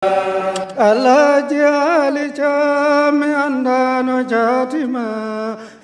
Allah jali chame andano chatima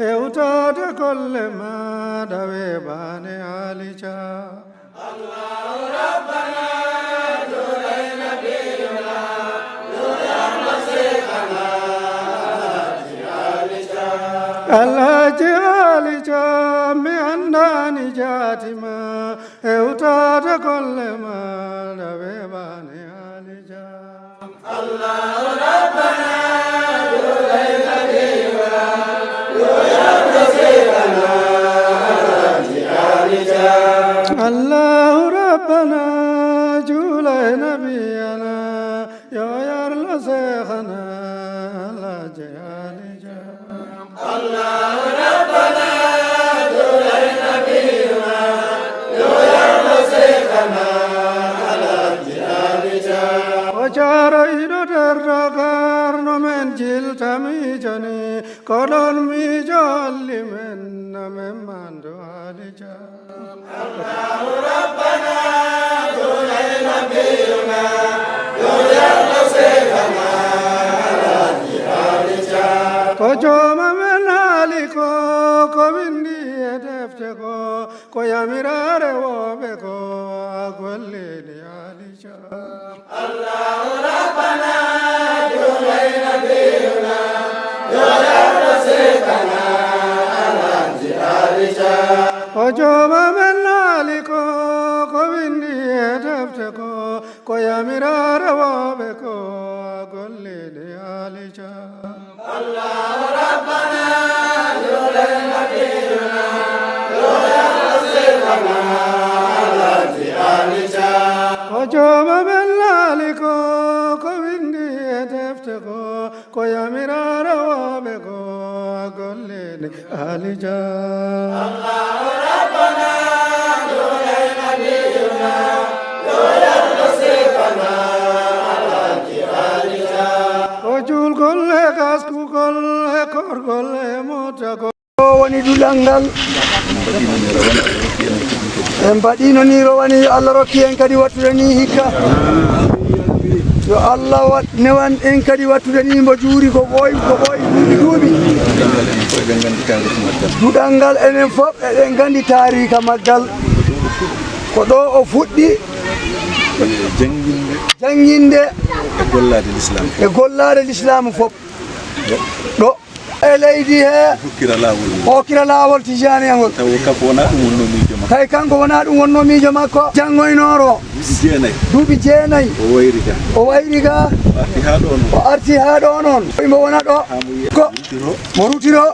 euta de kollema dave bane alicha Allah Rabbana dulay nabiyuna dulay nasikhana alicha Allah jali chame andani chatima euta de kollema dave bane alicha Allah Rabbana dulay nabiyuna dulay nasikhana alicha Allah Rabbana dulay nabiyana dulay nasikhana alicha Allah Rabbana dulay nabiyuna dulay nasikhana alicha Charo iro terragar no menjil tami jani kolon mi jolli men me mando alicha Allah Rabbana dulay nabiyuna dulay nasikhana alicha ko joma men aliko ko bindi edefte ko yamirare wo be ko agolle ni alicha Allah Rabbana dulay nabiyuna dulay nasikhana alicha Ojoma menaliko ko bindi edefte ko yamirare wo be ko golle ni alicha Allah Rabbana dulay nabiyuna dulay nasikhana alicha Ojoma menaliko ko bindi edefte ko yamirare wo be ko golle ni alicha Allah Rabbana dulay nabiyuna dulay nasikhana alicha Ojul golle kasku golle kor golle mota woni dulangal Embadino ni rawani Allah rokki en kadi wattude ni hikka yo Allah wat newan en kadi wattude ni mo juuri ko boy duubi dudangal enen fof eden gandi tarika maggal ko do o fuddi janginde e gollade l'islam fof do leydi he hokkira lawol tijani angol tawi kanko wona ɗum wonno miijo makko jangoynoro duuɓi jeenayi o wayri ga o arti ha ɗo noon imo wona ɗo ko mo rutiro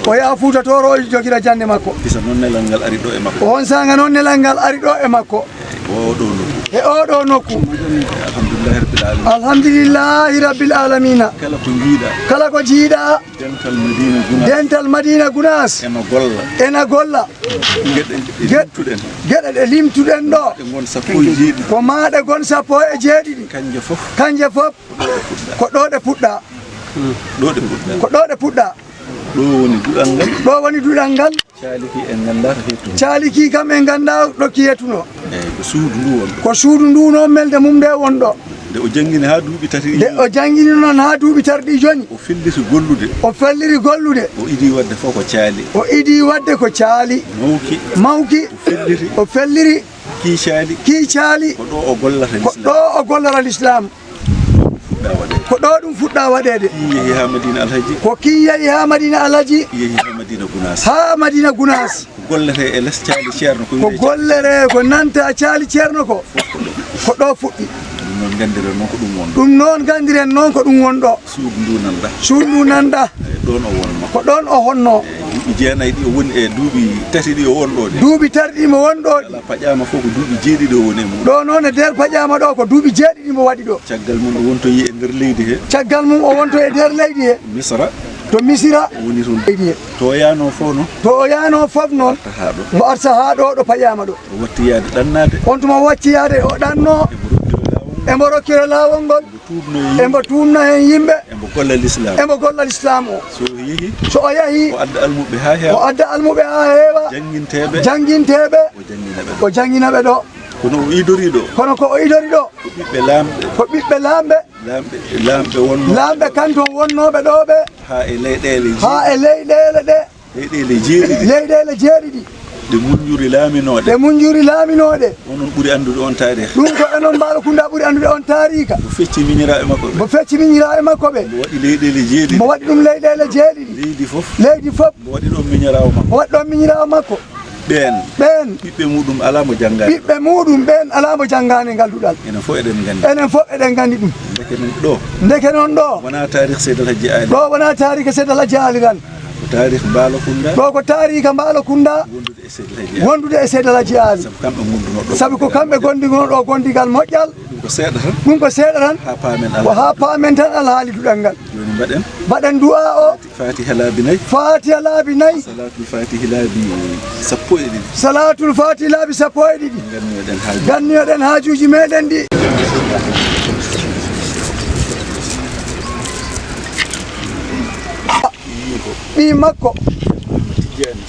o yaha fuutatoro o jogira jande makko on sanga noon nelal ngal ari ɗo e makko e oɗo nokku alhamdulillahi rabbil alamina kala ko jiiɗa dental Madina Gunas ena golla geɗe ɗe limtuɗen ɗo ko maɗe gon 17 kanje fof ko ɗo ɗe puɗɗa ko ɗo ɗe puɗɗa ɗo woni duɗal ngal caliki kam en ganda ɗo kiyetuno ko suudu ndu noon melde mum nde wonɗo nde o jangini ha duuɓi tati nde o jangini noon ha duuɓi tarɗi joni o felliri gollude o idi wadde fof ko caali o idi wadde ko caali mawki o felliri ki caali ko ɗo o gollata l'islam ko ɗo ɗum fuɗɗa waɗede ko ki yehi ha Madina Alhaji ha Madina Gunas ko gollere ko nanta caali ceerno ko ɗo fuɗɗi ɗum noon gandiren noon ko ɗum wonɗo suudu ndu nanda ko ɗon o honno duuɓi jeenayi ɗi o woni e duuɓi tati ɗi o wonɗo duuɓi tarɗi mo wonɗo paƴama fof ko duuɓi jeeɗiɗi o woni e mum ɗo noon e nder paƴama ɗo ko duuɓi jeeɗiɗi mo waɗi ɗo caggal mum o wonto yi e nder leydi he caggal mum o wonto e nder leydi he Misra to Misira woni toon leydi he to yano fof noon to o yano fof noon mo arta ha ɗo ɗo paƴama ɗo o watti yaade ɗannade on tuma wacci yaade o ɗanno embo rokkira lawol ngol embo tumna hen yimɓe embo golla l'islam o so o yehi o adda almuɓe ha heewa janginteɓe o janginaɓe ɗo kono idorido kono ko idorido bibbe lambe ko bibbe lambe wonno lambe kanton wonnobe dobe ha e leydele de leydele jeedidi de munjuri laaminode onon buri andude on taarikh dum ko enon baalo kunda buri andude on taarika bo fecci miñira e makko be bo wadi leydele jeedidi mo wadi dum leydele jeedidi leydi fof bo wadi do miñirawo makko ben bibbe mudum alamo jangane ngaldudal enen fo eden gandi dum ndeke non do wana taarikh Seydal Hadji Ali ran taarikh Mbalakunda do ko taarika Mbalakunda wondude e Seydal Hadji Ali sabi ko kambe gondigono do gondigal mojjal dum ko seeda tan ha paamen tan alhaali dudal ngal baden du'a o Fatiha laabi nay salatul Fatiha laabi sappo e didi ganniyoden haajuji meden di bi makko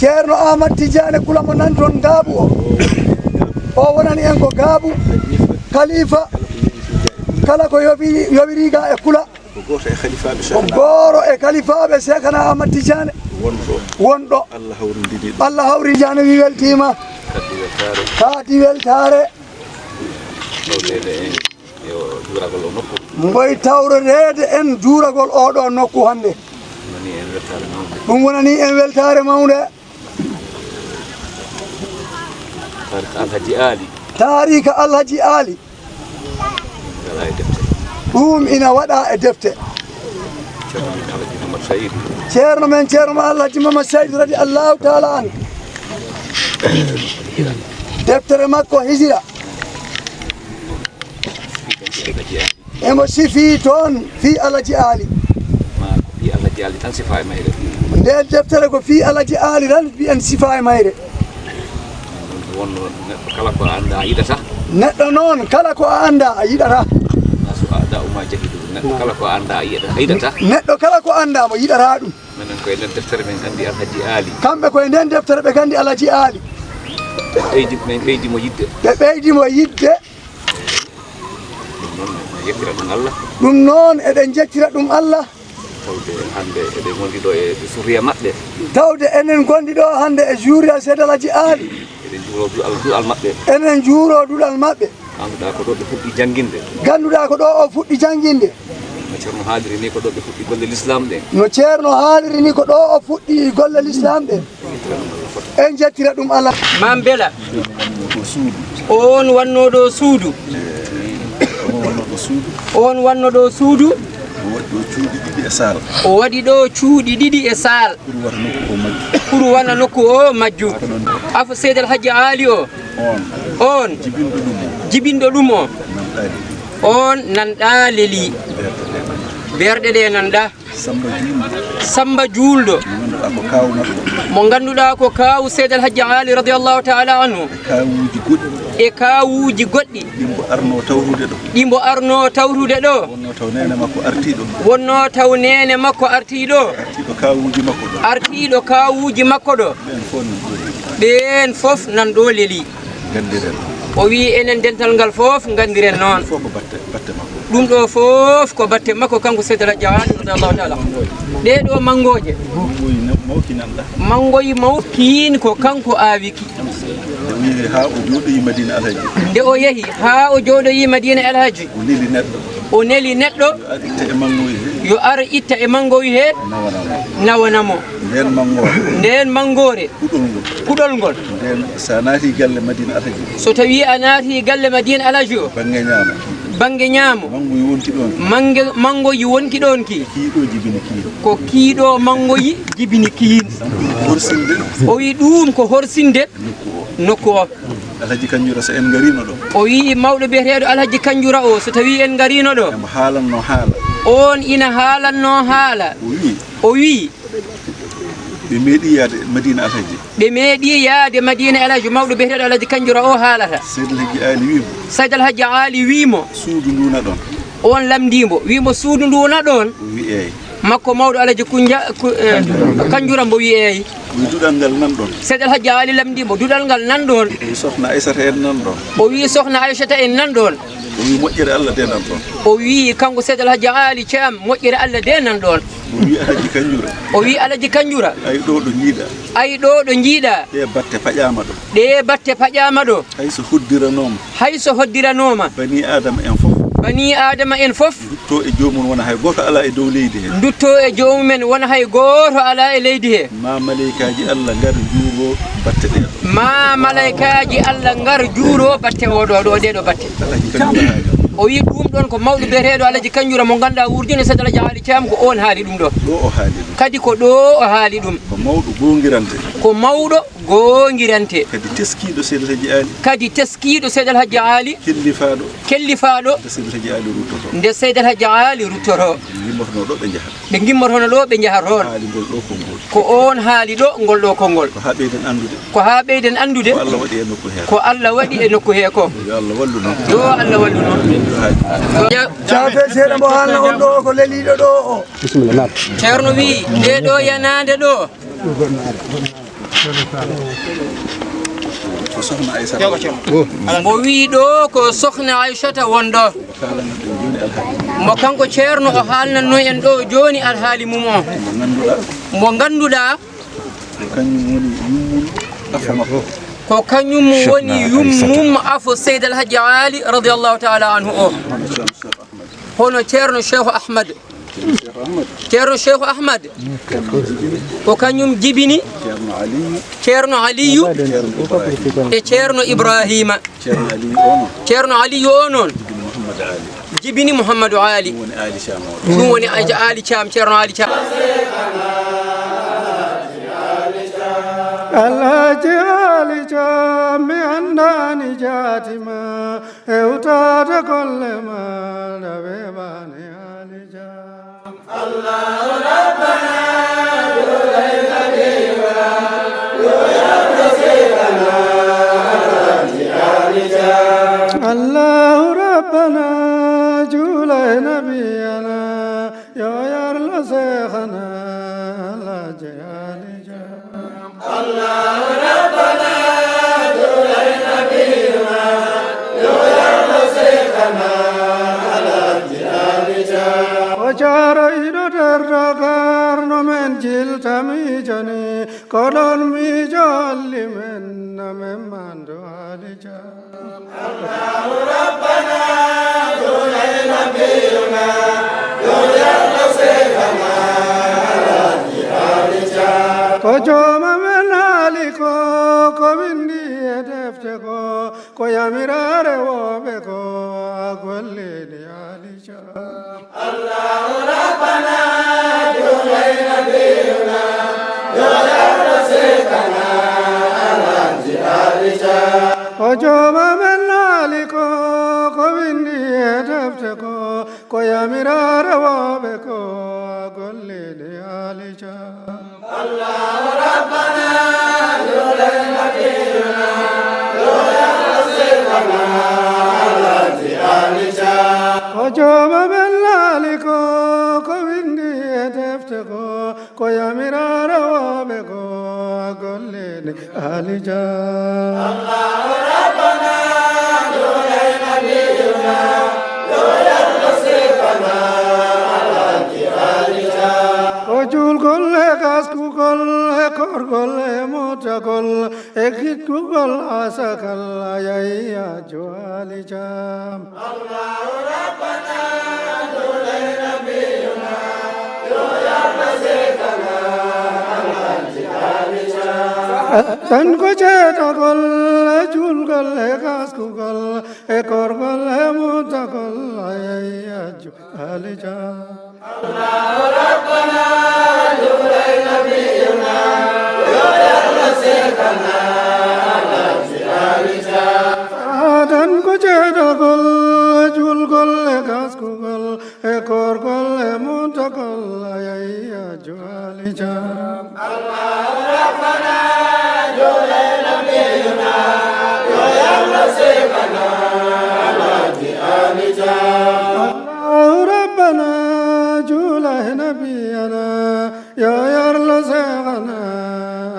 Ceerno Ahmad Tidiane kula mo nan ton gaabu o wonani en ko gaabu khalifa kala ko yobiriga e kula goro e khalifa be Sekhna Ahmad Tidiane wondo Allah hawrijane wi weltima kadi weltare ngoy tawrede en juuragol odo nokku hande dum wonani en weltare mawde taarika Alhaji Ali dum ina wada e defte Ceerno Alhaji Mamad Said radiyallahu ta'ala an deftere makko hijira emo sifi ton fi Alhaji Ali tan sifa e mayre nde deftere ko fi Alhaji Ali ran bi en sifa e mayre wonno kala ko anda yidata neddo non kala ko anda yidata nasu ada uma jahidu kala ko anda yidata neddo kala ko anda mo yidata dum menen ko en deftere men gandi Alhaji Ali kambe ko en deftere be gandi Alhaji Ali beedi mo yidde dum non eden jettira dum Allah tawde hande ede gondi do e suriya mabbe tawde enen gondi do hande e juriya Seydal Hadji Ali eden juro dudal mabbe ganduda ko do be fuddi janginde no Ceerno haaliri ni ko do be fuddi golle l'islam de en jettira dum Allah mam bela on wanno do suudu o wadi do cuudi didi e sal pour wana nokku o majju afa Seydal Hadji Ali on jibindo dum on nanda leli berde de nanda samba juldo mo ganduda ko kawu Seydal Hadji Ali radiyallahu ta'ala anhu e kawuji goddi dimbo arno tawrude do wonno taw nene makko artido kawuji makko do ben fof nan do leli o wi enen dental ngal fof gandiren non dum do fof ko batte makko kanko Seydal Hadji Ali radiyallahu ta'ala de do mangoje mangoyi mawkin ko kanko awiki de o yehi ha o jodoyi Madina Alhaji o neli neddo yo ar itta e mangoyi he nawanamo nden mangore kudol ngol sanati galle Madina Alhaji so tawi anati galle Madina Alhaji bange nyamo mangoyi wonki don ki ko kiido mangoyi jibini kiin o wi dum ko horsinde nokko Alhaji Kanjura so en garino do o wi mawdo beetedo Alhaji Kanjura o so tawi en garino do haalanno haala on ina haalanno haala o wi be meedi yaade Madina Alhaji mawdo beetedo Alhaji Kanjura o haalata Seydal Hadji Ali wimo suudu nduna don on lamdimbo wimo suudu nduna don makko mawɗo alaji kanjura mbo wi eyi dudal ngal nanɗon Seydi Alhaji Ali lamdimo dudal ngal nanɗon sokhna Aissata en nanɗon o wi sokhna Aissata en nanɗon o wi moƴƴere Allah de nanɗon o wi kanko Seydi Alhaji Ali Thiam moƴƴere Allah de nanɗon o wi Alhaji Kanjura o wi Alhaji Kanjura ay ɗo ɗo jiiɗa ay ɗo ɗo jiiɗa ɗe batte paƴama ɗo ɗe batte paƴama ɗo hayso hoddiranoma hayso hoddiranoma bani adama en fof bani adama en fof dutto e jomum wona hay goto ala e dow leydi he dutto e jomumen wona hay goto ala e leydi he ma malaikaji Allah ngar juuro batte ɗe ma malaikaji Allah ngar juuro batte oɗo ɗo ɗeɗo batte Alhaji Kanjura haali o wi ɗum ɗon ko mawɗo biyeteɗo Alhaji Kanjura mo ganduɗa wurdino Seydi Alhaji Ali Thiam ko on haali ɗum ɗo ɗo o haali ɗum kadi ko ɗo o haali ɗum ko mawɗo gongirante ko mawɗo gongirante kadi teskiɗo Seydi Alhaji Ali kadi teskiɗo Seydi Alhaji Ali kellifaɗo nde Seydi Alhaji Ali ruttoto nde Seydi Alhaji Ali ruttoto gimmotono ɗo ɓe jahata ɓe gimmotono ɗo ɓe jahat toon haali ngol ɗo konngol ko on haali ɗo ngol ɗo konngol ko ha ɓeyden andude ko ha ɓeyden andude ko Allah waɗi e nokku he ko Allah waɗi e nokku he ko yo Allah wallu noon yo Allah wallu noon cafe seeɗa mbo haalna on ɗo ko leliɗo ɗo o ceerno wi nde ɗo yanade ɗo ko sokhna Aissata mo wi ɗo ko sokhna Aissata wonɗo mo kanko ceerno o haalnanno en ɗo joni alhaali mum o mo ganduɗa ko kañum woni yummum afo Seydi Alhaji Ali radiallahu taala anhu o hono ceerno Cheikh Ahmad ceerno Cheikh Ahmad ko kañum jibini ceerno Aliyu e ceerno Ibrahima ceerno Aliyu o noon jibini Mouhamadou Ali ɗum woni Ali Thiam ceerno Ali Thiam Alhaji Ali Thiam mi andani jatima hewtata golle ma dawe bani Ali Thiam Allahu Rabbana yulayna biwa yulayna sikana Alhaji Ali Thiam Allahu Rabbana yulayna biyana yulayna sikana Alhaji Ali Thiam الله ربنا دولنا بما يويا سيدنا على جلالنا وجار إلى الرقار من جل تميجني كلون ميجال من دوالجا الله ربنا دولنا بما يويا سيدنا على جلالنا كجوما ko bindi defte ko yamirare woɓe ko gollede Ali Thiam Allahu Rabbana dulayna biyuna yoyarno sekana Alhaji Ali Thiam o joma men naali ko bindi defte ko yamirare woɓe ko gollede Ali Thiam Allahu Rabbana dulayna biyuna yoyarno sekana Alhaji Ali Thiam o joma men naali ko windi e defte ko yamirare woɓe ko gollede Ali Thiam Allahu Rabbana dulayna biyuna yoyarno sekana Alhaji Ali Thiam o julgol e gaskugol e korgol e motagol e gitkugol asakal ayaya jo Ali Thiam Allahu Rabbana dulayna biyuna yoyarno sekana Alhaji Ali Thiam tan ko jeetagol e julgol e gaskugol e korgol e motagol ayaya jo Ali Thiam Allahu Rabbana dulayna biyuna yoyarno sekana Alhaji Ali Thiam tan ko jeetagol e julgol e gaskugol e korgol e motagol ayaya jo Ali Thiam Allahu Rabbana dulayna biyuna yoyarno sekana Alhaji Ali Thiam Allahu Rabbana الله نبينا يا يرل سيغنا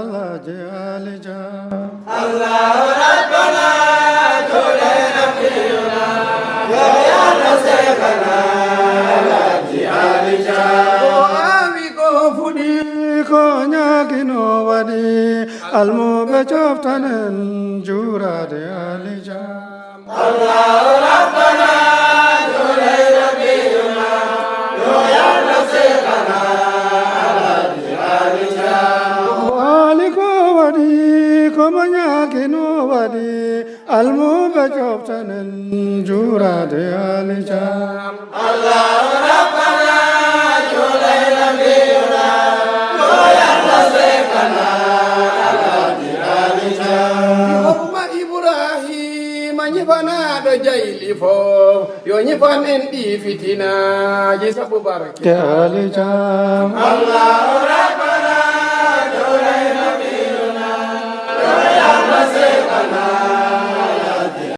الله جعل جام الله ربنا جل نبينا يا يرل سيغنا الله جعل جام وآمي كفدي كونياكينو ودي المبجوفتن جوراد جعل جام الله ربنا جل نبينا يا يرل سيغنا wadi al-mubajjabtan jurad al-jam Allah rabbana julay nabiyuna ya rasulana al-jam Ibrahim nyifana do jayli fo yo nyifanen di fitina ji sabu barke al-jam Allah